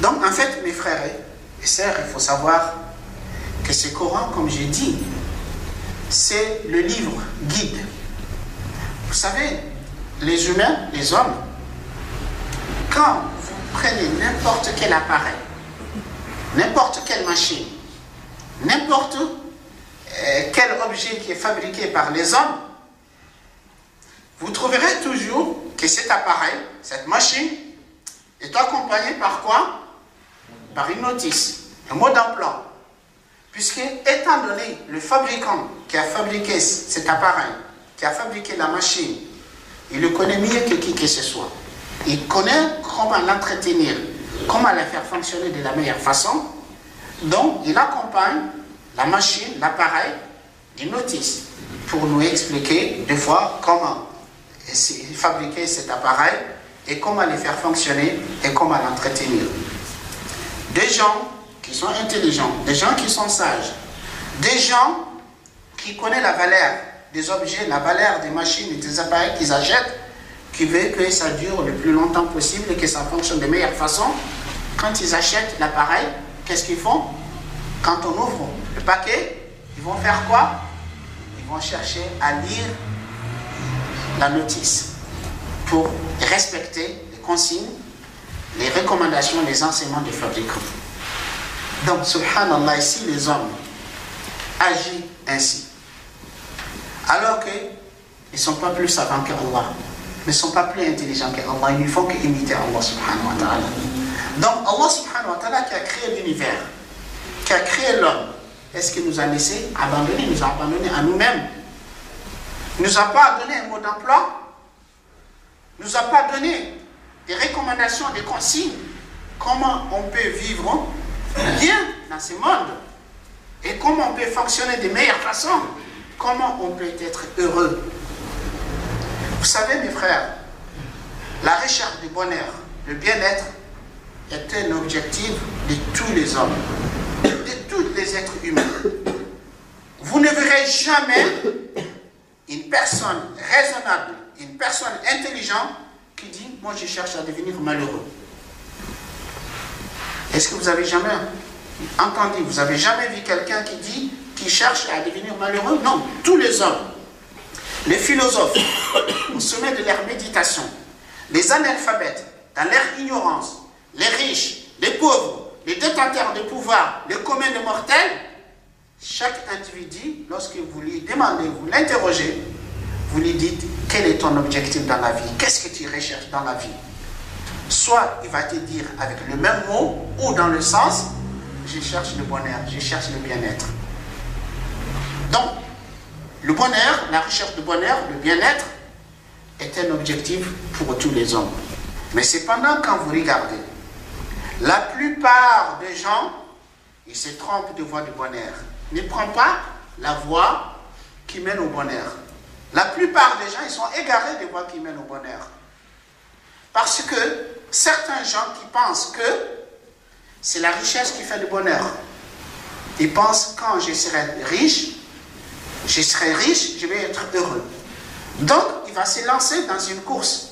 Donc, en fait, mes frères et sœurs, il faut savoir que ce Coran, comme j'ai dit, c'est le livre guide. Vous savez, les humains, les hommes, quand vous prenez n'importe quel appareil, n'importe quelle machine, n'importe quel objet qui est fabriqué par les hommes, vous trouverez toujours que cet appareil, cette machine, est accompagné par quoi? Par une notice, un mot d'emploi. Puisque, étant donné le fabricant qui a fabriqué cet appareil, qui a fabriqué la machine, il le connaît mieux que qui que ce soit. Il connaît comment l'entretenir, comment la faire fonctionner de la meilleure façon. Donc, il accompagne la machine, l'appareil, d'une notice pour nous expliquer des fois comment fabriquer cet appareil et comment le faire fonctionner et comment l'entretenir. Des gens qui sont intelligents, des gens qui sont sages, des gens qui connaissent la valeur des objets, la valeur des machines et des appareils qu'ils achètent, qui veulent que ça dure le plus longtemps possible et que ça fonctionne de meilleure façon. Quand ils achètent l'appareil, qu'est-ce qu'ils font? Quand on ouvre le paquet, ils vont faire quoi? Ils vont chercher à lire la notice pour respecter les consignes, les recommandations, les enseignements des fabricants. Donc, subhanallah, ici, les hommes agissent ainsi. Alors qu'ils ne sont pas plus savants qu'Allah, ne sont pas plus intelligents qu'Allah, ils ne font qu'imiter Allah subhanahu wa ta'ala. Donc, Allah subhanahu wa ta'ala qui a créé l'univers, qui a créé l'homme, est-ce qu'il nous a laissé abandonner, nous a abandonné à nous-mêmes? Il ne nous a pas donné un mot d'emploi, il ne nous a pas donné des recommandations, des consignes, comment on peut vivre bien dans ce monde et comment on peut fonctionner de meilleure façon, comment on peut être heureux. Vous savez, mes frères, la recherche du bonheur, le bien-être est un objectif de tous les hommes, de tous les êtres humains. Vous ne verrez jamais une personne raisonnable, une personne intelligente qui dit « moi je cherche à devenir malheureux ». Est-ce que vous avez jamais entendu, vous avez jamais vu quelqu'un qui dit qu'il cherche à devenir malheureux? Non, tous les hommes, les philosophes, au sommet de leur méditation, les analphabètes, dans leur ignorance, les riches, les pauvres, les détenteurs de pouvoir, les communs des mortels, chaque individu, lorsque vous lui demandez, vous l'interrogez, vous lui dites quel est ton objectif dans la vie, qu'est-ce que tu recherches dans la vie. Soit il va te dire avec le même mot ou dans le sens je cherche le bonheur, je cherche le bien-être. Donc, le bonheur, la recherche du bonheur, le bien-être est un objectif pour tous les hommes. Mais cependant, quand vous regardez, la plupart des gens, ils se trompent de voie du bonheur. Ne prennent pas la voie qui mène au bonheur. La plupart des gens, ils sont égarés des voies qui mènent au bonheur. Parce que certains gens qui pensent que c'est la richesse qui fait le bonheur. Ils pensent quand je serai riche, je vais être heureux. Donc, il va se lancer dans une course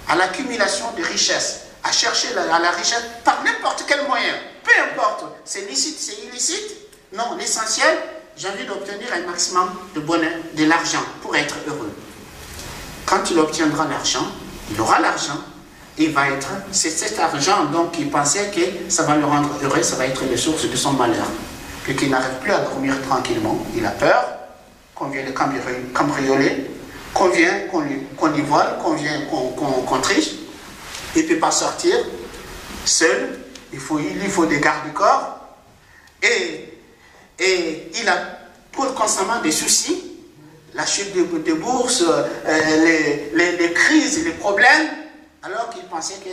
à l'accumulation de richesses, à chercher la richesse par n'importe quel moyen. Peu importe, c'est licite, c'est illicite. Non, l'essentiel, j'ai envie d'obtenir un maximum de bonheur, de l'argent pour être heureux. Quand il obtiendra l'argent, il aura l'argent. Il va être, c'est cet argent donc il pensait que ça va le rendre heureux, ça va être la source de son malheur. Puis qu'il n'arrive plus à dormir tranquillement, il a peur qu'on vienne le cambrioler, qu'on y vole, qu'on triche, il ne peut pas sortir seul, il lui faut des garde-corps, et il a constamment des soucis, la chute de bourse, les crises, les problèmes, alors qu'il pensait que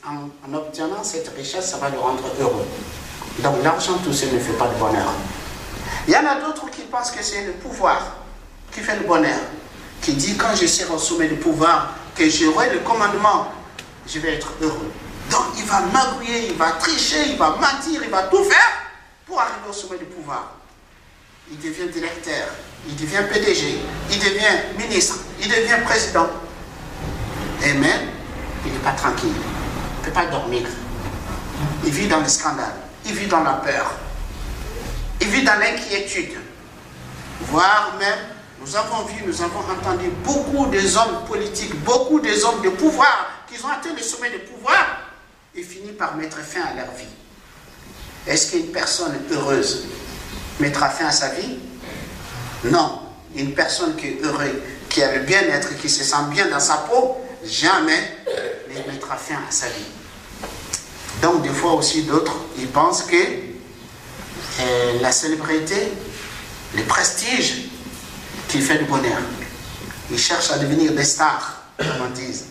en obtenant cette richesse, ça va le rendre heureux. Donc l'argent tout seul ne fait pas de bonheur. Il y en a d'autres qui pensent que c'est le pouvoir qui fait le bonheur, qui dit quand je serai au sommet du pouvoir, que j'aurai le commandement, je vais être heureux. Donc il va magouiller, il va tricher, il va mentir, il va tout faire pour arriver au sommet du pouvoir. Il devient directeur, il devient PDG, il devient ministre, il devient président. Et même, il n'est pas tranquille, il ne peut pas dormir. il vit dans le scandale, il vit dans la peur, il vit dans l'inquiétude. Voire même, nous avons vu, nous avons entendu beaucoup des hommes politiques, beaucoup des hommes de pouvoir qui ont atteint le sommet de pouvoir et fini par mettre fin à leur vie. Est-ce qu'une personne heureuse mettra fin à sa vie? Non. Une personne qui est heureuse, qui a le bien-être, qui se sent bien dans sa peau, jamais ne mettra fin à sa vie. Donc des fois aussi d'autres, ils pensent que la célébrité, le prestige qui fait du bonheur. Ils cherchent à devenir des stars, comme on dit.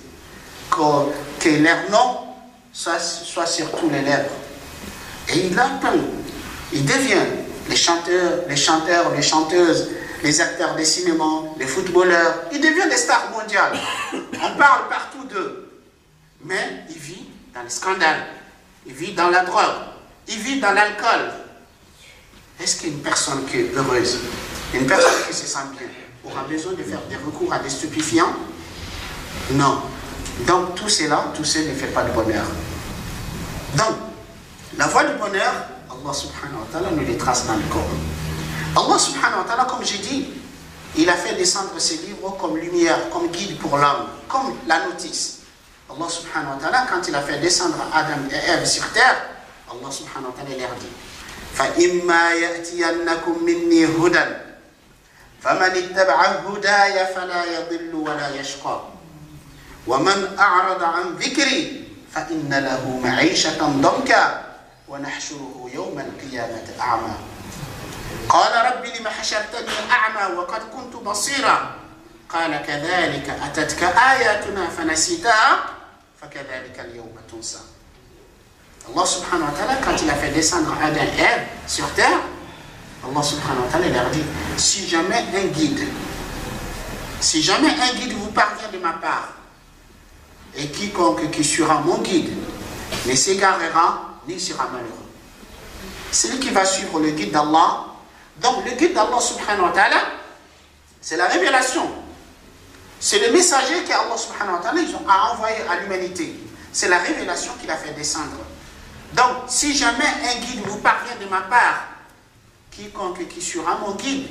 Que leur nom soit sur tous les lèvres. Et il appelle, il devient les chanteurs, les chanteuses, les acteurs de cinéma, les footballeurs. Ils deviennent des stars mondiales. On parle partout d'eux. Mais il vit dans le scandale. Il vit dans la drogue. Il vit dans l'alcool. Est-ce qu'une personne qui est heureuse, une personne qui se sent bien, aura besoin de faire des recours à des stupéfiants? Non. Donc tout cela ne fait pas de bonheur. Donc, la voie du bonheur, Allah subhanahu wa ta'ala nous les trace dans le Coran. Allah subhanahu wa ta'ala, comme j'ai dit, il a fait descendre ses livres comme lumière, comme guide pour l'homme, comme la notice. Allah subhanahu wa ta'ala, quand il a fait descendre Adam et Ève sur terre, Allah subhanahu wa ta'ala leur dit فَإِمَّا يَأْتِيَنَّكُمْ مِنِّي هُدًى فَمَنِ اتَّبَعَ هُدَايَ فَلَا يَضِلُّ وَلَا يَشْقَى وَمَنْ أَعْرَضَ عَنْ ذِكْرِي فَإِنَّ لَهُ مَعِيشَةً ضَنكًا ونحشره يوم القيامة أعمى قال رب لم حشرتني أعمى وقد كنت بصيرا قال كذلك أتتك آياتنا فنسيتها فكذلك اليوم تنسى. Allah subhanahu wa ta'ala, quand il a fait descendre Adam et Ève sur terre, Allah subhanahu wa ta'ala leur dit, si jamais un guide vous parvient de ma part, et quiconque qui sera mon guide ne s'égarera ni sera malheureux. Celui qui va suivre le guide d'Allah, donc le guide d'Allah subhanahu wa ta'ala, c'est la révélation. C'est le messager qu'Allah subhanahu wa ta'ala a envoyé à l'humanité. C'est la révélation qu'il a fait descendre. Donc, si jamais un guide vous parvient de ma part, quiconque qui sera mon guide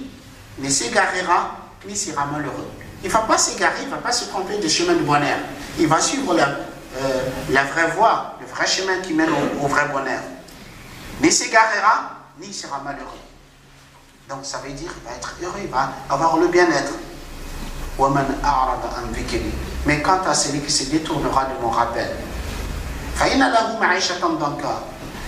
ne s'égarera ni sera malheureux. Il ne va pas s'égarer, il ne va pas se tromper du chemin du bonheur. Il va suivre la vraie voie, le vrai chemin qui mène au vrai bonheur. Ni s'égarera, ni sera malheureux. Donc ça veut dire qu'il va être heureux, il va avoir le bien-être. Mais quant à celui qui se détournera de mon rappel,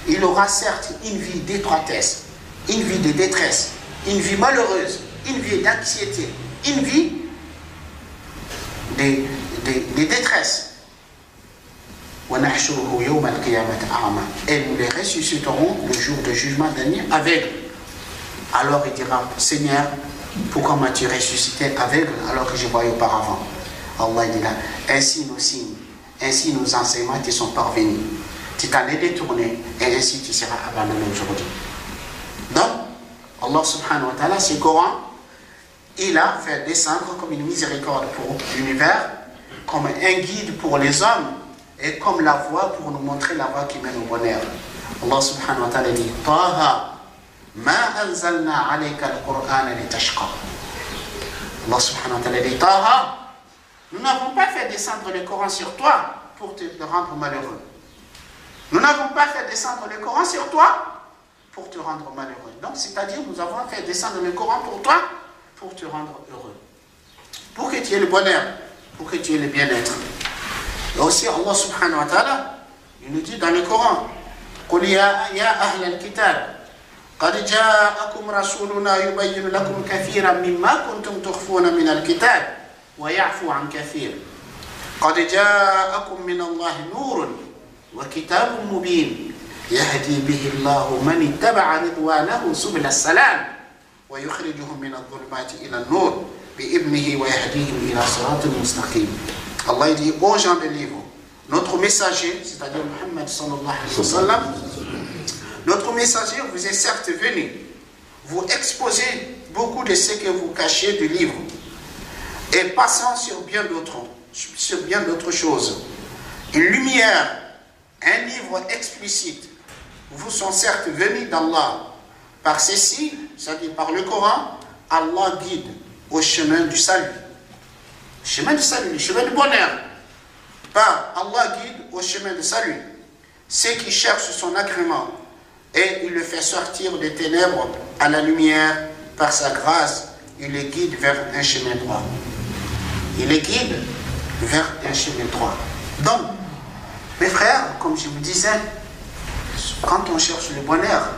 il aura certes une vie d'étroitesse, une vie de détresse, une vie malheureuse, une vie d'anxiété, une vie de détresse. Et nous les ressusciterons le jour de jugement dernier aveugles. Alors il dira, Seigneur, pourquoi m'as-tu ressuscité aveugle alors que je voyais auparavant? Allah dira, ainsi nos signes, ainsi nos enseignements te sont parvenus. Tu t'en es détourné et ainsi tu seras abandonné aujourd'hui. Donc, Allah subhanahu wa ta'ala, ce Coran, il a fait descendre comme une miséricorde pour l'univers, comme un guide pour les hommes et comme la voie pour nous montrer la voie qui mène au bonheur. Allah subhanahu wa ta'ala dit Taha ma anzalna alayka al-Qur'ana litashqa. Allah subhanahu wa ta'ala dit Taha, nous n'avons pas fait descendre le Coran sur toi pour te rendre malheureux. Nous n'avons pas fait descendre le Coran sur toi pour te rendre malheureux. Donc, c'est-à-dire, nous avons fait descendre le Coran pour toi pour te rendre heureux. Pour que tu aies le bonheur, pour que tu aies le bien-être. Et aussi, Allah subhanahu wa ta'ala, il nous dit dans le Coran, قُلْ يَا أَهْلَ الْكِتَابِ قَدْ جَاءَكُمْ رَسُولُنَا يُبَيِّنُ لَكُمْ كَثِيرًا مِمَّا كُنْتُمْ تُخْفُونَ مِنَ الْكِتَابِ وَيَعْفُو عَنْ كَثِيرٍ قَدْ جَاءَكُمْ مِنَ اللَّهِ نُورٌ وَكِتَابٌ مُبِينٌ يَهْدِي بِهِ اللَّهُ مَنِ اتَّبَعَ رِضْوَانَهُ سُبُلَ السَّلَامِ وَيُخْرِجُهُم مِنَ الظُّلُمَاتِ إِلَى النُّورِ بِإِذْنِهِ وَيَهْدِيهِمْ إِلَى صِرَاطٍ مُسْتَقِيمٍ. Allah dit aux gens de livre, notre messager, c'est-à-dire Muhammad sallallahu alayhi wa sallam, notre messager vous est certes venu, vous exposer beaucoup de ce que vous cachez du livre, et passant sur bien d'autres choses. Une lumière un livre explicite vous sont certes venus d'Allah. Par ceci, c'est-à-dire par le Coran, Allah guide au chemin du salut. Le chemin du salut, le chemin du bonheur. Par Allah guide au chemin du salut. Ceux qui cherchent son agrément et il le fait sortir des ténèbres à la lumière par sa grâce, il les guide vers un chemin droit. Il les guide vers un chemin droit. Donc, mes frères, comme je vous disais, quand on cherche le bonheur,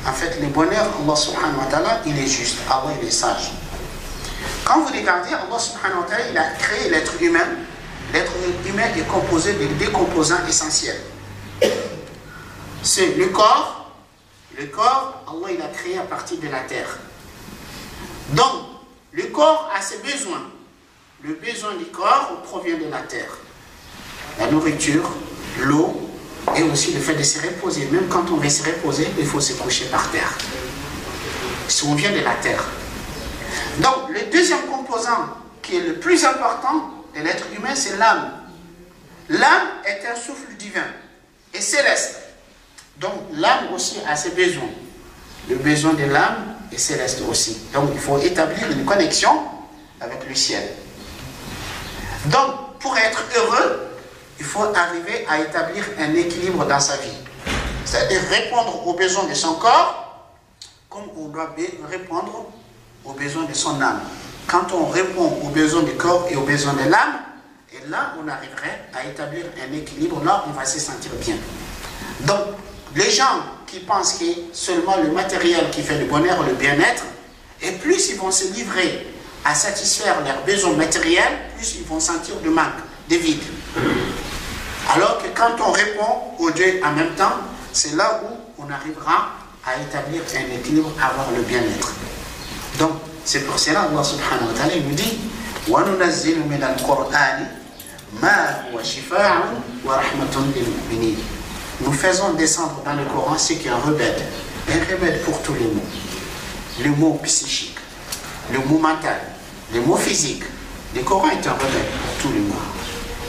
en fait, le bonheur, Allah subhanahu wa ta'ala, il est juste. Allah, il est sage. Quand vous regardez, Allah subhanahu wa ta'ala, il a créé l'être humain. L'être humain est composé de deux composants essentiels. C'est le corps. Le corps, Allah, il a créé à partir de la terre. Donc, le corps a ses besoins. Le besoin du corps provient de la terre. La nourriture, l'eau, et aussi le fait de se reposer. Même quand on veut se reposer, il faut se coucher par terre. Si on vient de la terre. Donc, le deuxième composant qui est le plus important de l'être humain, c'est l'âme. L'âme est un souffle divin et céleste. Donc, l'âme aussi a ses besoins. Le besoin de l'âme est céleste aussi. Donc, il faut établir une connexion avec le ciel. Donc, pour être heureux, il faut arriver à établir un équilibre dans sa vie. C'est-à-dire répondre aux besoins de son corps comme on doit répondre aux besoins de son âme. Quand on répond aux besoins du corps et aux besoins de l'âme, et là, on arriverait à établir un équilibre. Là, on va se sentir bien. Donc, les gens qui pensent que seulement le matériel qui fait le bonheur, le bien-être, et plus ils vont se livrer à satisfaire leurs besoins matériels, plus ils vont sentir de manque, de vide. Alors que quand on répond aux deux en même temps, c'est là où on arrivera à établir un équilibre, à avoir le bien-être. Donc, c'est pour cela Allah subhanahu wa ta'ala nous dit وَنُنَزِّلُ مِنَ الْقُرْآنِ مَا هُوَ شِفَاعٌ وَرَحْمَةٌ لِلْمُؤْمِنِينَ. Nous faisons descendre dans le Coran ce qui est un remède pour tous les maux. Le mot psychique, le mot mental, le mot physique. Le Coran est un remède pour tous les maux.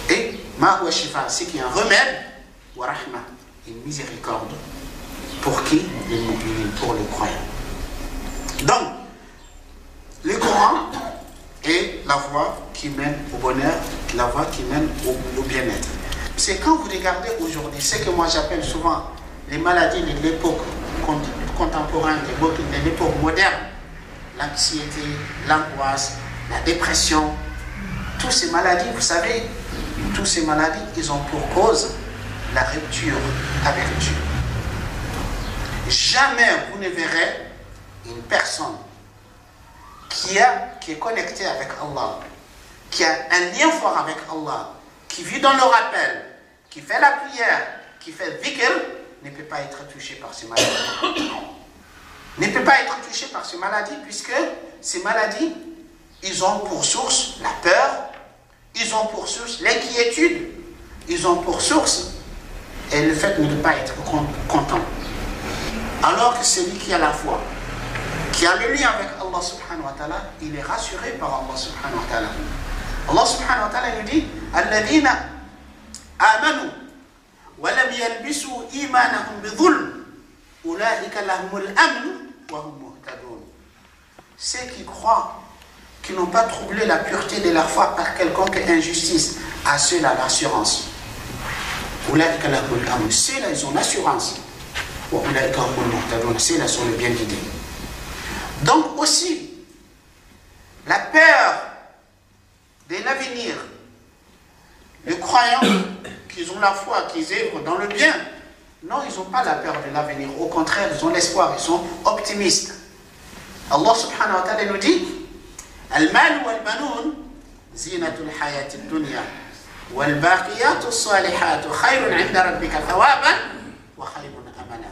Et ma huwa shifa, c'est qu'il y a un remède, wa rahma, une miséricorde. Pour qui? Pour les croyants. Donc, le Coran est la voie qui mène au bonheur, la voie qui mène au bien-être. C'est quand vous regardez aujourd'hui, ce que moi j'appelle souvent les maladies de l'époque contemporaine, de l'époque moderne, l'anxiété, l'angoisse, la dépression, toutes ces maladies, vous savez, toutes ces maladies, ils ont pour cause la rupture avec Dieu. Jamais vous ne verrez une personne qui est connectée avec Allah, qui a un lien fort avec Allah, qui vit dans le rappel, qui fait la prière, qui fait le dhikr, ne peut pas être touché par ces maladies. Ne peut pas être touché par ces maladies, puisque ces maladies, ils ont pour source la peur, ils ont pour source l'inquiétude, ils ont pour source et le fait de ne pas être content. Alors que celui qui a la foi, qui a le lien avec Allah subhanahu wa ta'ala, il est rassuré par Allah subhanahu wa ta'ala. Allah subhanahu wa ta'ala nous dit الَّذِينَ آمَنُوا وَلَمْ يَلْبِسُوا إِيمَانَهُمْ بِظُلْمٍ أُولَٰئِكَ لَهُمُ الْأَمْنُ وَهُمْ مُهْتَدُونَ. Ceux qui croient, qui n'ont pas troublé la pureté de leur foi par quelconque injustice, à ceux-là l'assurance. أُولَٰئِكَ لَهُمُ الْأَمْنُ. Ceux-là, ils ont l'assurance. وَأُولَٰئِكَ هُمُ الْمُهْتَدُونَ. Ceux-là sont les bien guidés. Donc aussi, la peur de l'avenir, les croyants qui ont la foi, qui œuvrent dans le bien, non, ils n'ont pas la peur de l'avenir. Au contraire, ils ont l'espoir, ils sont optimistes. Allah subhanahu wa ta'ala nous dit Al-mal wal-banoun zinatul hayati dunya wal-baqiyatu salihatu khayrun 'inda rabbika thawaban wa khayrun amala.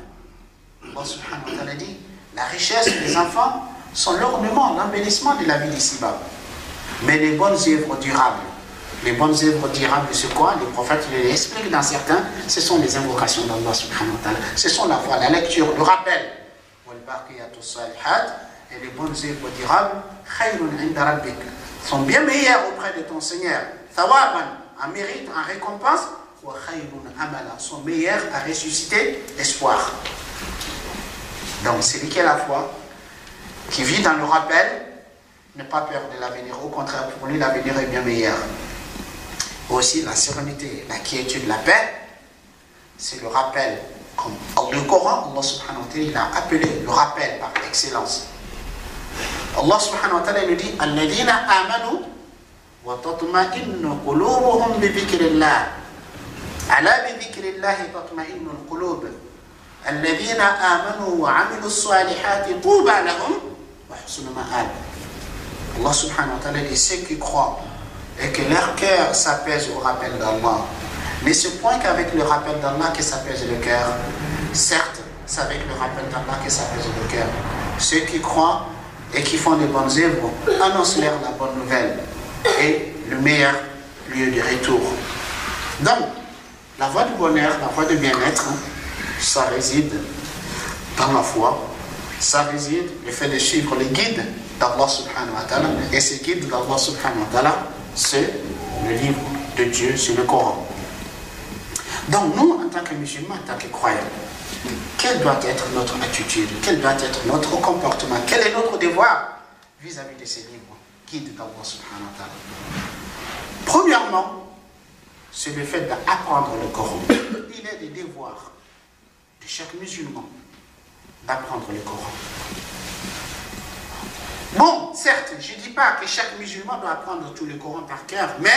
Allah subhanahu wa ta'ala dit la richesse des enfants sont l'ornement, l'embellissement de la vie d'ici-bas. Mais les bonnes œuvres durables, c'est quoi? Les prophètes les expliquent dans certains, ce sont les invocations d'Allah subhanahu wa ta'ala. Ce sont la foi, la lecture, le rappel. Et les bonnes œuvres durables sont bien meilleures auprès de ton Seigneur. Thawaban, en mérite, en récompense, sont meilleurs à ressusciter l'espoir. Donc celui qui a la foi, qui vit dans le rappel, n'a pas peur de l'avenir. Au contraire, pour lui, l'avenir est bien meilleur. Aussi, la sérénité, la quiétude, la paix, c'est le rappel. Comme le Coran, Allah subhanahu wa ta'ala, il a appelé le rappel par excellence. Allah subhanahu wa ta'ala nous dit « Alladhina amanu wa tatma'innu qulubuhum bi dhikrillah. Ala bi dhikrillah tatma'innu al-qulub. Alladhina amanu wa 'amilu s-salihati tuba lahum wa husnu ma'ab. » Allah subhanahu wa ta'ala dit ceux qui croient et que leur cœur s'apaise au rappel d'Allah. Mais ce point qu'avec le rappel d'Allah que s'apaise le cœur, certes, c'est avec le rappel d'Allah que s'apaise le cœur. Ceux qui croient et qui font de bonnes œuvres, annoncent-leur la bonne nouvelle et le meilleur lieu de retour. Donc, la voie du bonheur, la voie du bien-être, ça réside dans la foi, ça réside le fait de suivre les guides d'Allah subhanahu wa ta'ala, et ces guides d'Allah subhanahu wa ta'ala, c'est le livre de Dieu, c'est le Coran. Donc nous, en tant que musulmans, en tant que croyants, quelle doit être notre attitude, quel doit être notre comportement, quel est notre devoir vis-à-vis de ces livres guides d'Allah subhanahu wa ta'ala? Premièrement, c'est le fait d'apprendre le Coran. Il est des devoirs de chaque musulman d'apprendre le Coran. Bon, certes, je ne dis pas que chaque musulman doit apprendre tout le Coran par cœur, mais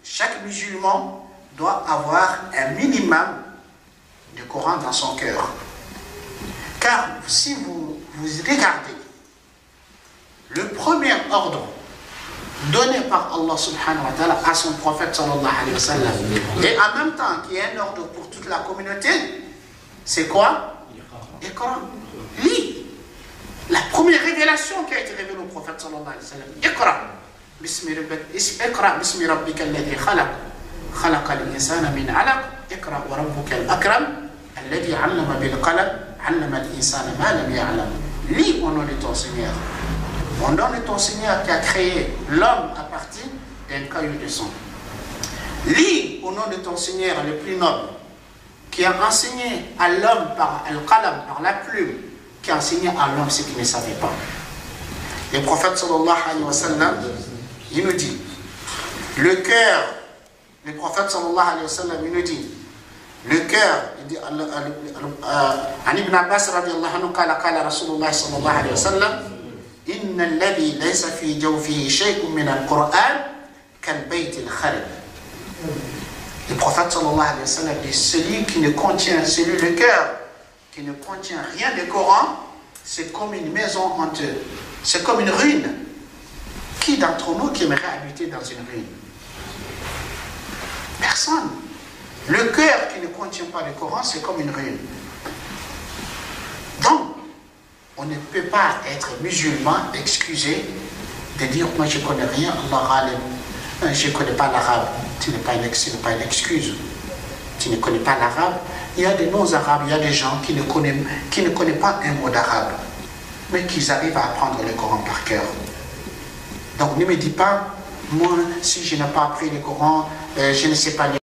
chaque musulman doit avoir un minimum de Coran dans son cœur. Car si vous regardez le premier ordre donné par Allah subhanahu wa ta'ala à son prophète sallallahu alayhi wa sallam, et en même temps qu'il y a un ordre pour toute la communauté, c'est quoi? Iqra. Lis. La première révélation qui a été révélée au prophète sallallahu alayhi wa sallam, Iqra. Iqra bismi rabbika alladhi khalaq. خلق الإنسان من علق اقرأ وربك الأكرم الذي علم بالقلم علم الإنسان ما لم يعلم. Lis au nom de ton Seigneur. Au nom de ton Seigneur qui a créé l'homme à partir d'un caillou de sang. Lis au nom de ton Seigneur le plus noble qui a enseigné à l'homme par al-qalam, par la plume, qui a enseigné à l'homme ce qu'il ne savait pas. Le prophète sallallahu alayhi wa sallam, il nous dit, le cœur. Le prophète sallallahu alayhi wa sallam, il nous dit, le cœur, il dit, عن ابن عباس رضي الله عنه قال قال رسول الله صلى الله عليه وسلم إن الذي ليس في جوفه شيء من القرآن كالبيت الخرب. Le prophète sallallahu alayhi wa sallam dit, celui qui ne contient, le cœur qui ne contient rien de Coran, c'est comme une maison honteuse, c'est comme une ruine. Qui d'entre nous qui aimerait habiter dans une ruine? Personne. Le cœur qui ne contient pas le Coran, c'est comme une ruine. Donc, on ne peut pas être musulman excusé de dire moi je ne connais rien, Allah alim, je ne connais pas l'arabe. Ce n'est pas une excuse. Tu ne connais pas l'arabe. Il y a des non-arabes, il y a des gens qui ne connaissent pas un mot d'arabe, mais qui arrivent à apprendre le Coran par cœur. Donc ne me dis pas, moi, si je n'ai pas appris le Coran, je ne sais pas lire.